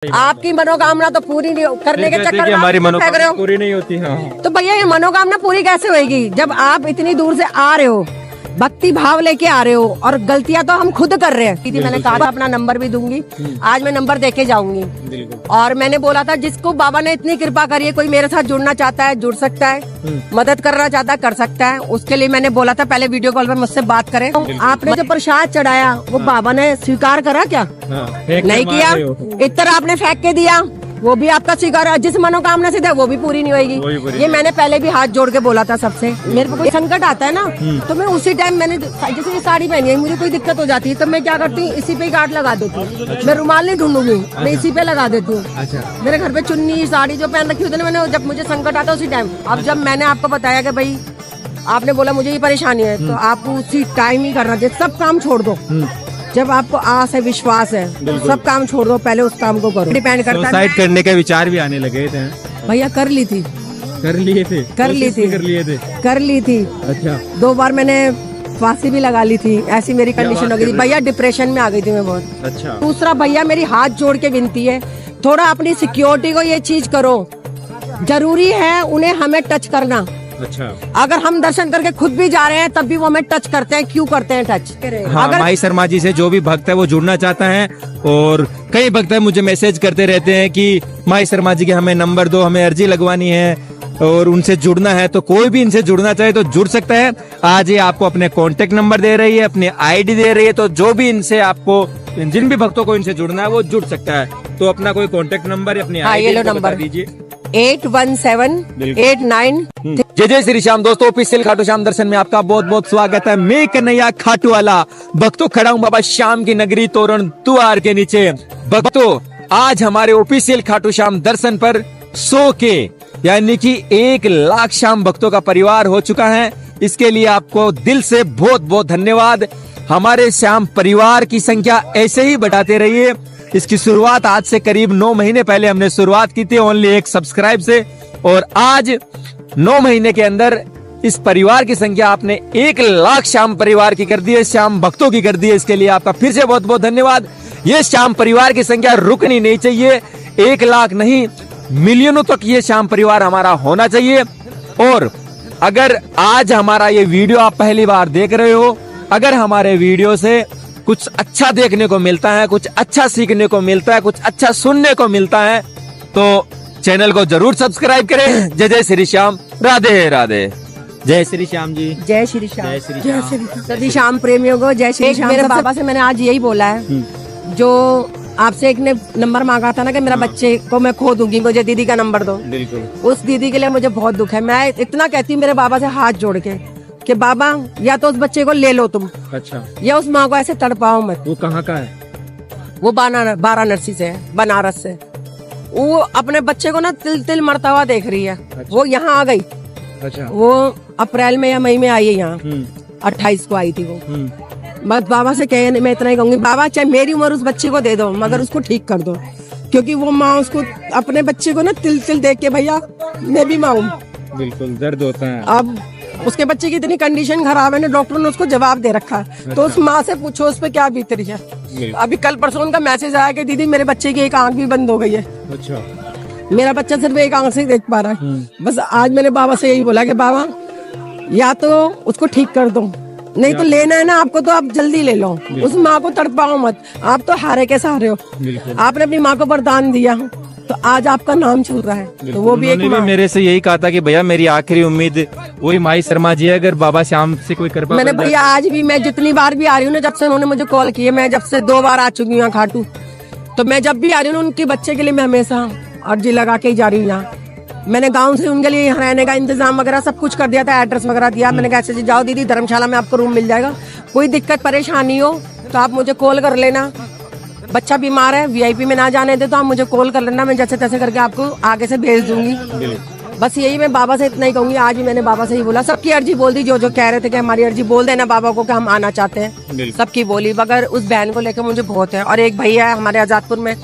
आपकी मनोकामना तो पूरी नहीं करने के चक्कर में हमारी आप फेंक रहे मनोकामना हो। पूरी नहीं होती। हाँ, तो भैया ये मनोकामना पूरी कैसे होएगी जब आप इतनी दूर से आ रहे हो, भक्ति भाव लेके आ रहे हो, और गलतियां तो हम खुद कर रहे हैं। दीदी मैंने कहा था अपना नंबर भी दूंगी, आज मैं नंबर देके जाऊंगी। और मैंने बोला था जिसको बाबा ने इतनी कृपा करी है, कोई मेरे साथ जुड़ना चाहता है जुड़ सकता है, मदद करना चाहता है कर सकता है। उसके लिए मैंने बोला था पहले वीडियो कॉल पर मुझसे बात करें। आपने जो प्रसाद चढ़ाया वो बाबा ने स्वीकार करा क्या? नहीं किया। इतर आपने फेंक के दिया, वो भी आपका स्वीकार है। जिस मनोकामना से था वो भी पूरी नहीं होगी। ये मैंने पहले भी हाथ जोड़ के बोला था सबसे। मेरे को कोई संकट आता है ना तो मैं उसी टाइम, मैंने जैसे ये साड़ी पहनी है, मुझे कोई दिक्कत हो जाती है तो मैं क्या करती हूँ, इसी पे ही गांठ लगा देती हूँ। मैं रुमाल नहीं ढूंढूंगी, मैं इसी पे लगा देती हूँ। मेरे घर पे चुन्नी साड़ी जो पहन रखी होती है मैंने, जब मुझे संकट आता है उसी टाइम। अब जब मैंने आपको बताया कि भाई आपने बोला मुझे ये परेशानी है, तो आपको उसी टाइम ही करना चाहिए। सब काम छोड़ दो, जब आपको आस है विश्वास है सब काम छोड़ दो, पहले उस काम को करो। डिपेंड करता है। सुसाइड करने के विचार भी आने लगे थे भैया कर ली थी, कर लिए थे। कर ली थी। अच्छा, 2 बार मैंने फांसी भी लगा ली थी, ऐसी मेरी कंडीशन हो गई थी भैया, डिप्रेशन में आ गई थी मैं बहुत। अच्छा, दूसरा भैया मेरी हाथ जोड़ के विनती है, थोड़ा अपनी सिक्योरिटी को ये चीज करो, जरूरी है उन्हें हमें टच करना। अच्छा, अगर हम दर्शन करके खुद भी जा रहे हैं तब भी वो हमें टच करते हैं, क्यों करते हैं टच? हाँ, अगर माई शर्मा जी से जो भी भक्त है वो जुड़ना चाहता है, और कई भक्त है मुझे मैसेज करते रहते हैं कि माई शर्मा जी के हमें नंबर दो, हमें अर्जी लगवानी है और उनसे जुड़ना है। तो कोई भी इनसे जुड़ना चाहे तो जुड़ सकता है। आज ये आपको अपने कांटेक्ट नंबर दे रही है, अपनी आईडी दे रही है, तो जो भी इनसे आपको, जिन भी भक्तों को इनसे जुड़ना है वो जुड़ सकता है। तो अपना कोई कांटेक्ट नंबर या अपनी आईडी नंबर दीजिए। 817889। जय जय श्री श्याम। दोस्तों, ऑफिशियल खाटू श्याम दर्शन में आपका बहुत बहुत स्वागत है। मैं कन्हैया खाटू वाला भक्तों खड़ा हूँ बाबा श्याम की नगरी तोरण द्वार के नीचे। भक्तों, आज हमारे ऑफिशियल खाटू श्याम दर्शन पर 100 के यानी कि 1 लाख श्याम भक्तों का परिवार हो चुका है। इसके लिए आपको दिल से बहुत बहुत धन्यवाद। हमारे श्याम परिवार की संख्या ऐसे ही बढ़ाते रहिए। इसकी शुरुआत आज से करीब 9 महीने पहले हमने शुरुआत की थी ओनली 1 सब्सक्राइब से, और आज 9 महीने के अंदर इस परिवार की संख्या आपने 1 लाख श्याम परिवार की कर दी है, श्याम भक्तों की कर दी है। इसके लिए आपका फिर से बहुत बहुत धन्यवाद। ये श्याम परिवार की संख्या रुकनी नहीं चाहिए, 1 लाख नहीं मिलियनों तक ये श्याम परिवार हमारा होना चाहिए। और अगर आज हमारा ये वीडियो आप पहली बार देख रहे हो, अगर हमारे वीडियो से कुछ अच्छा देखने को मिलता है, कुछ अच्छा सीखने को मिलता है, कुछ अच्छा सुनने को मिलता है, तो चैनल को जरूर सब्सक्राइब करें। जय जय श्री श्याम, राधे राधे। जय श्री श्याम जी। जय श्री श्याम। जय श्री श्याम। सभी श्याम प्रेमियों को जय श्री श्याम। मेरे बाबा से मैंने आज यही बोला है, जो आपसे एक ने नंबर मांगा था ना कि मेरा बच्चे को मैं खो दूंगी, मुझे दीदी का नंबर दो। बिल्कुल। उस दीदी के लिए मुझे बहुत दुख है। मैं इतना कहती हूँ मेरे बाबा से हाथ जोड़ के कि बाबा या तो उस बच्चे को ले लो तुम, अच्छा, या उस माँ को ऐसे तड़पाओ मत। वो कहाँ का है? वो वाराणसी से है, बनारस से। वो अपने बच्चे को ना तिल तिल मरता हुआ देख रही है। अच्छा। वो यहाँ आ गई। अच्छा। वो अप्रैल में या मई में आई है यहाँ, 28 को आई थी वो। बस बाबा से कहे, मैं इतना ही कहूंगी, बाबा चाहे मेरी उम्र उस बच्चे को दे दो मगर उसको ठीक कर दो, क्योंकि वो माँ उसको अपने बच्चे को ना तिल तिल देख के, भैया मैं भी माँ हूँ, बिल्कुल दर्द होता है। अब उसके बच्चे की इतनी कंडीशन खराब है ना, डॉक्टर ने उसको जवाब दे रखा है। तो उस माँ से पूछो उस पे क्या बीत रही है। अभी कल परसों उनका मैसेज आया कि दीदी मेरे बच्चे की एक आंख भी बंद हो गई है। अच्छा। मेरा बच्चा सिर्फ एक आंख से देख पा रहा है। बस आज मैंने बाबा से यही बोला कि बाबा या तो उसको ठीक कर दो, नहीं तो लेना है ना आपको तो आप जल्दी ले लो। उस माँ को तड़पाओ मत, आप तो हारे के सहारे हो। आपने अपनी माँ को वरदान दिया तो आज आपका नाम चल रहा है। तो वो भी एक मेरे से यही कहा था कि भैया मेरी आखिरी उम्मीद वही माई शर्मा जी है, अगर बाबा श्याम से कोई कृपा। मैंने भैया आज भी, मैं जितनी बार भी आ रही हूँ ना, जब से उन्होंने मुझे कॉल किया, मैं जब से 2 बार आ चुकी हूँ यहाँ खाटू, तो मैं जब भी आ रही हूँ उनके बच्चे के लिए मैं हमेशा अर्जी लगा के ही जा रही हूँ यहाँ। मैंने गांव से उनके लिए यहाँ रहने का इंतजाम वगैरह सब कुछ कर दिया था, एड्रेस वगैरह दिया। मैंने कहा ऐसे जाओ दीदी धर्मशाला में आपको रूम मिल जाएगा, कोई दिक्कत परेशानी हो तो आप मुझे कॉल कर लेना। बच्चा बीमार है, वीआईपी में ना जाने दे तो आप मुझे कॉल कर लेना, मैं जैसे तैसे करके आपको आगे से भेज दूंगी। बस यही मैं बाबा से इतना ही कहूंगी। आज ही मैंने बाबा से ही बोला, सबकी अर्जी बोल दी, जो जो कह रहे थे कि हमारी अर्जी बोल देना बाबा को कि हम आना चाहते हैं, सबकी बोली। मगर उस बहन को लेकर मुझे बहुत है। और एक भैया है हमारे आजादपुर में,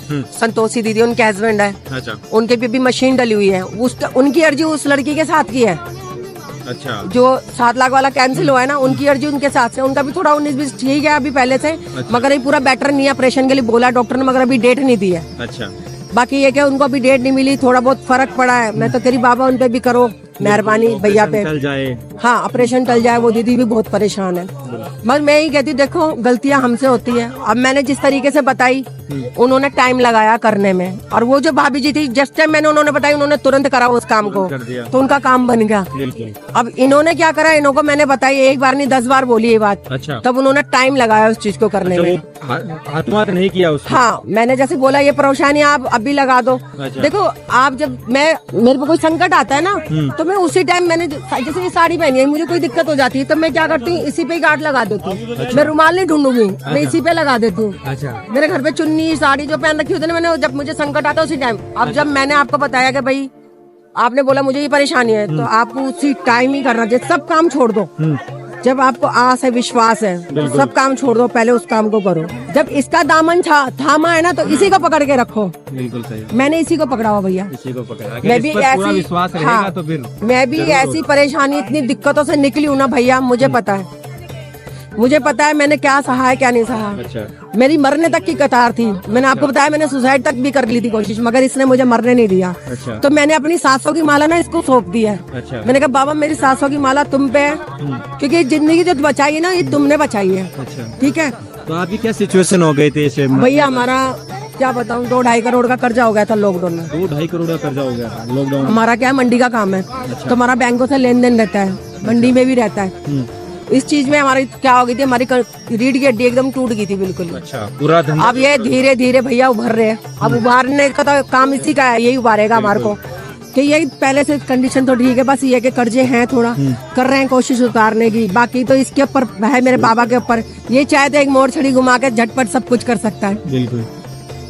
संतोषी दीदी, उनके हस्बैंड है। अच्छा। उनके भी मशीन डली हुई है, उनकी अर्जी उस लड़की के साथ की है। अच्छा। जो 7 लाख वाला कैंसिल हुआ है ना, उनकी अर्जी उनके साथ से, उनका भी थोड़ा 19-20 ठीक है अभी पहले से। अच्छा। मगर ये पूरा बेटर नहीं है, ऑपरेशन के लिए बोला डॉक्टर ने, मगर अभी डेट नहीं दी है। अच्छा। बाकी ये क्या उनको अभी डेट नहीं मिली, थोड़ा बहुत फर्क पड़ा है। मैं तो कह रही बाबा उन पे भी करो मेहरबानी भैया पे, टल जाए। हाँ ऑपरेशन टल जाए। वो दीदी भी बहुत परेशान है। बस मैं ही कहती देखो गलतियां हमसे होती है। अब मैंने जिस तरीके से बताई उन्होंने टाइम लगाया करने में, और वो जो भाभी जी थी जिस टाइम मैंने उन्होंने बताई उन्होंने तुरंत करा उस काम को, कर दिया। तो उनका काम बन गया। बिल्कुल। अब इन्होंने क्या करा, इनको मैंने बताई एक बार नहीं 10 बार बोली ये बात, अच्छा। तब उन्होंने टाइम लगाया उस चीज को करने में। हाथ नहीं किया उसको। हाँ मैंने जैसे बोला ये परेशानी आप अभी लगा दो। अच्छा। देखो आप जब मेरे पे कोई संकट आता है ना, तो मैं उसी टाइम मैंने जैसे ये साड़ी पहनी है, मुझे कोई दिक्कत हो जाती है तो मैं क्या करती हूँ इसी पे गांठ लगा देती हूँ। मैं रुमाल नहीं ढूंढूंगी, मैं इसी पे लगा देती हूँ। अच्छा। मेरे घर पे चुन्नी साड़ी जो पहन रखी होती है ना मैंने, जब मुझे संकट आता है उसी टाइम। अब जब मैंने आपको बताया कि भाई आपने बोला मुझे ये परेशानी है, तो आपको उसी टाइम ही करना चाहिए। सब काम छोड़ दो, जब आपको आस है विश्वास है तो सब काम छोड़ दो, पहले उस काम को करो। जब इसका दामन थामा है ना तो इसी को पकड़ के रखो। बिल्कुल सही। मैंने इसी को पकड़ा हुआ भैया। इसी को पकड़ा। अगर मैं इस भी पर पूरा ऐसी विश्वास रहेगा हाँ, तो फिर मैं भी ऐसी परेशानी इतनी दिक्कतों से निकली हूँ ना भैया, मुझे पता है। मुझे पता है मैंने क्या सहा है क्या नहीं सहा। अच्छा। मेरी मरने तक की कतार थी। मैंने आपको बताया मैंने सुसाइड तक भी कर ली थी कोशिश, मगर इसने मुझे मरने नहीं दिया। अच्छा। तो मैंने अपनी सांसों की माला ना इसको सौंप दी है। अच्छा। मैंने कहा बाबा मेरी सांसों की माला तुम पे है, क्योंकि जिंदगी जो बचाई है ना ये तुमने बचाई है। अच्छा। ठीक है तो आपकी क्या सिचुएशन हो गई थी इसे? भैया हमारा क्या बताऊँ 2-2.5 करोड़ का कर्जा हो गया था लॉकडाउन में। 2-2.5 करोड़ का कर्जा हो गया था लॉकडाउन। हमारा क्या है मंडी का काम है, तो हमारा बैंकों से लेन देन रहता है, मंडी में भी रहता है। इस चीज में हमारी क्या हो गई थी, हमारी रीढ़ की हड्डी एकदम टूट गई थी बिल्कुल। अच्छा। पूरा धंधा। अब ये धीरे धीरे भैया उभर रहे हैं। अब उभारने का तो काम इसी का है, यही उभारेगा हमारे को। कि यही पहले से कंडीशन तो ठीक है, बस ये कि कर्जे हैं थोड़ा, कर रहे हैं कोशिश उतारने की। बाकी तो इसके ऊपर है मेरे बाबा के ऊपर। ये चाहे तो एक मोड़ छड़ी घुमा के झटपट सब कुछ कर सकता है, बिल्कुल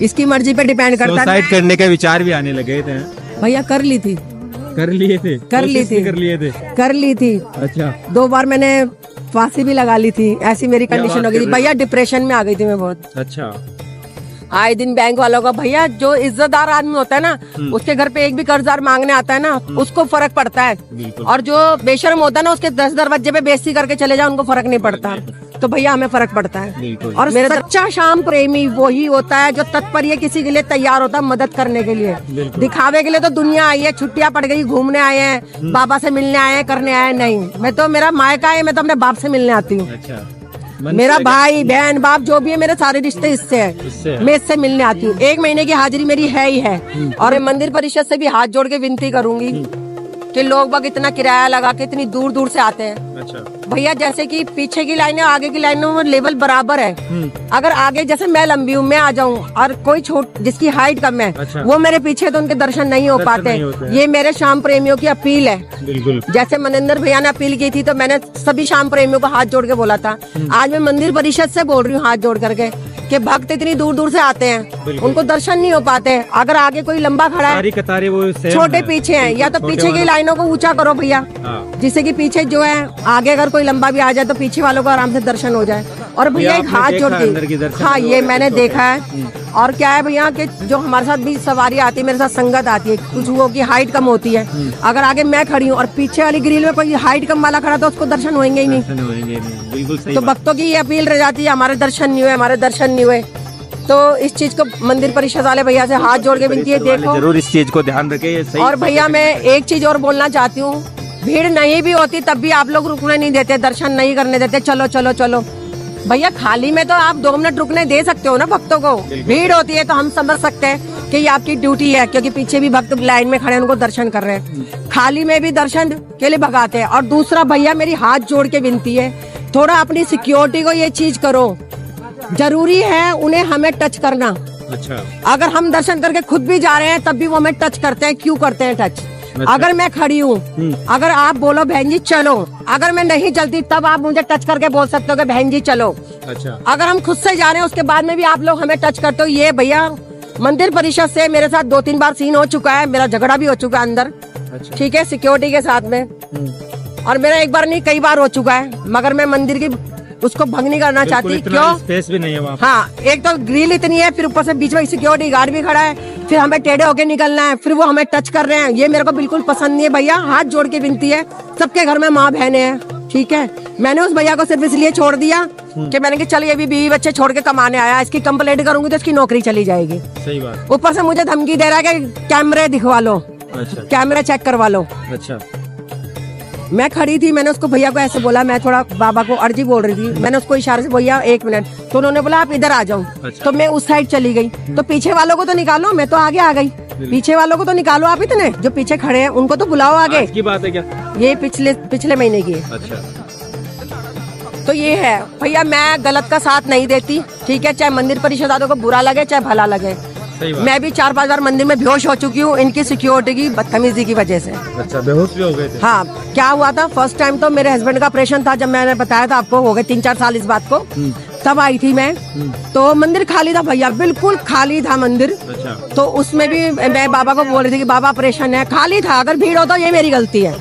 इसकी मर्जी पे डिपेंड करता है। सुसाइड करने के विचार भी आने लगे थे। भैया कर ली थी, कर लिए थे। कर ली कोशिश भी थी। कर लिए थे। कर ली थी। अच्छा। 2 बार मैंने फांसी भी लगा ली थी, ऐसी मेरी कंडीशन हो गई थी भैया। डिप्रेशन में आ गई थी मैं बहुत। अच्छा। आए दिन बैंक वालों का भैया जो इज्जतदार आदमी होता है ना, उसके घर पे एक भी कर्जदार मांगने आता है ना उसको फर्क पड़ता है, और जो बेशर्म होता है ना उसके 10 दरवाजे पे बेइज्जती करके चले जाओ उनको फर्क नहीं पड़ता। तो भैया हमें फर्क पड़ता है। और मेरा सच्चा शाम प्रेमी वही होता है जो तत्पर ये किसी के लिए तैयार होता है मदद करने के लिए। दिखावे के लिए तो दुनिया आई है, छुट्टियां पड़ गई, घूमने आए हैं, बाबा से मिलने आए हैं, करने आए नहीं। मैं तो मेरा मायका है, मैं तो अपने बाप से मिलने आती हूँ। अच्छा। मेरा भाई बहन बाप जो भी है मेरे सारे रिश्ते इससे है, मैं इससे मिलने आती हूँ। 1 महीने की हाजिरी मेरी है ही है। और मैं मंदिर परिषद से भी हाथ जोड़ के विनती करूंगी कि लोग बाग इतना किराया लगा के इतनी दूर दूर से आते हैं। अच्छा। भैया जैसे कि पीछे की लाइन है आगे की लाइन में लेवल बराबर है। अगर आगे जैसे मैं लंबी हूँ मैं आ जाऊँ और कोई छोट जिसकी हाइट कम है अच्छा। वो मेरे पीछे तो उनके दर्शन नहीं हो पाते। नहीं होते हैं। ये मेरे शाम प्रेमियों की अपील है। बिल्कुल। जैसे मनिंदर भैया ने अपील की थी तो मैंने सभी शाम प्रेमियों को हाथ जोड़ के बोला था। आज मैं मंदिर परिषद से बोल रही हूँ हाथ जोड़ करके कि भक्त इतनी दूर दूर से आते हैं, उनको दर्शन नहीं हो पाते। अगर आगे कोई लंबा खड़ा है, सारी कतारें वो सेम छोटे है। पीछे हैं, या तो छोटे पीछे की वाला- लाइनों को ऊंचा करो भैया, हाँ। जिससे कि पीछे जो है आगे अगर कोई लंबा भी आ जाए तो पीछे वालों को आराम से दर्शन हो जाए। और भैया एक आपने हाथ देखा जोड़ है अंदर की के दर्शन? हाँ ये मैंने देखा है। और क्या है भैया कि जो हमारे साथ भी सवारी आती है, मेरे साथ संगत आती है, कुछ वो की हाइट कम होती है। अगर आगे मैं खड़ी हूँ और पीछे वाली ग्रिल में कोई हाइट कम वाला खड़ा तो उसको दर्शन होंगे ही नहीं। दर्शन होंगे नहीं। बिल्कुल सही तो बात। भक्तों की ये अपील रह जाती है हमारे दर्शन नहीं हुए, हमारे दर्शन नहीं हुए। तो इस चीज को मंदिर परिषद वाले भैया से हाथ जोड़ के विनती है देखो। जरूर इस चीज को ध्यान रखे। ये सही। और भैया मैं एक चीज और बोलना चाहती हूँ, भीड़ नहीं भी होती तब भी आप लोग रुकने नहीं देते, दर्शन नहीं करने देते। चलो चलो चलो भैया, खाली में तो आप 2 मिनट रुकने दे सकते हो ना भक्तों को। भीड़ होती है तो हम समझ सकते हैं कि ये आपकी ड्यूटी है, क्योंकि पीछे भी भक्त लाइन में खड़े हैं, उनको दर्शन कर रहे हैं। खाली में भी दर्शन के लिए भगाते हैं। और दूसरा भैया मेरी हाथ जोड़ के विनती है, थोड़ा अपनी सिक्योरिटी को ये चीज करो। जरूरी है उन्हें हमें टच करना। अच्छा। अगर हम दर्शन करके खुद भी जा रहे हैं तब भी वो हमें टच करते हैं। क्यों करते हैं टच? अगर मैं खड़ी हूँ, अगर आप बोलो बहन जी चलो, अगर मैं नहीं चलती तब आप मुझे टच करके बोल सकते हो कि बहन जी चलो। अच्छा। अगर हम खुद से जा रहे हैं उसके बाद में भी आप लोग हमें टच करते हो, ये भैया मंदिर परिषद से मेरे साथ 2-3 बार सीन हो चुका है, मेरा झगड़ा भी हो चुका है अंदर। अच्छा। ठीक है, सिक्योरिटी के साथ में। और मेरा एक बार नहीं कई बार हो चुका है, मगर मैं मंदिर की उसको भंग नहीं करना चाहती। क्यों? स्पेस भी नहीं है वहाँ। हाँ, एक तो ग्रिल इतनी है, फिर ऊपर से बीच में सिक्योरिटी गार्ड भी खड़ा है, फिर हमें टेढ़े होके निकलना है, फिर वो हमें टच कर रहे हैं। ये मेरे को बिल्कुल पसंद नहीं है भैया। हाथ जोड़ के विनती है, सबके घर में माँ बहने हैं। ठीक है, मैंने उस भैया को सिर्फ इसलिए छोड़ दिया कि मैंने कहा चल ये भी बीवी बच्चे छोड़ के कमाने आया, इसकी कंप्लेंट करूंगी तो इसकी नौकरी चली जाएगी। सही बात। ऊपर से मुझे धमकी दे रहा है कि कैमरे दिखवा लो, अच्छा कैमरा चेक करवा लो। अच्छा। मैं खड़ी थी, मैंने उसको भैया को ऐसे बोला, मैं थोड़ा बाबा को अर्जी बोल रही थी, मैंने उसको इशारे से भैया 1 मिनट, तो उन्होंने बोला आप इधर आ जाओ। अच्छा। तो मैं उस साइड चली गई, तो पीछे वालों को तो निकालो, मैं तो आगे आ गई। पीछे वालों को तो निकालो, आप इतने जो पीछे खड़े हैं उनको तो बुलाओ आगे। आज की बात है क्या? ये पिछले महीने की है। अच्छा। तो ये है भैया, मैं गलत का साथ नहीं देती, ठीक है, चाहे मंदिर परिषद वालों को बुरा लगे चाहे भला लगे। सही बात। मैं भी 4-5 बार मंदिर में बेहोश हो चुकी हूँ इनकी सिक्योरिटी की बदतमीजी की वजह से। अच्छा, बेहोश भी हो गए थे? हाँ, क्या हुआ था, फर्स्ट टाइम तो मेरे हस्बैंड का ऑपरेशन था, जब मैंने बताया था आपको, हो गए 3-4 साल इस बात को, तब आई थी मैं। तो मंदिर खाली था भैया, बिल्कुल खाली था मंदिर। अच्छा। तो उसमें भी मैं बाबा को बोल रही थी कि बाबा ऑपरेशन है, खाली था। अगर भीड़ हो तो ये मेरी गलती है,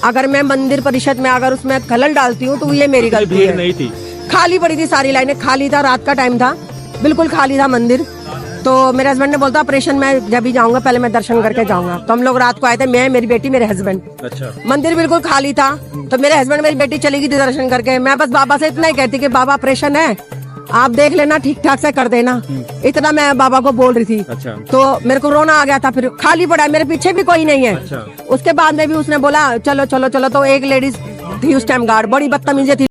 अगर मैं मंदिर परिषद में अगर उसमें खलल डालती हूँ तो ये मेरी गलती भीड़ है। नहीं थी, खाली पड़ी थी, सारी लाइनें खाली था, रात का टाइम था, बिल्कुल खाली था मंदिर। तो मेरे हस्बैंड ने बोलता ऑपरेशन में जब भी जाऊंगा पहले मैं दर्शन करके जाऊंगा। तो हम लोग रात को आए थे, मैं, मेरी बेटी, मेरे हस्बैंड। अच्छा। मंदिर बिल्कुल खाली था, तो मेरे हस्बैंड मेरी बेटी चली गई थी दर्शन करके। मैं बस बाबा से इतना ही कहती कि बाबा ऑपरेशन है, आप देख लेना, ठीक ठाक से कर देना, इतना मैं बाबा को बोल रही थी। अच्छा। तो मेरे को रोना आ गया था, फिर खाली पड़ा है, मेरे पीछे भी कोई नहीं है। अच्छा। उसके बाद में भी उसने बोला चलो चलो चलो, तो एक लेडीज थी उस टाइम गार्ड, बड़ी बदतमीजी थी।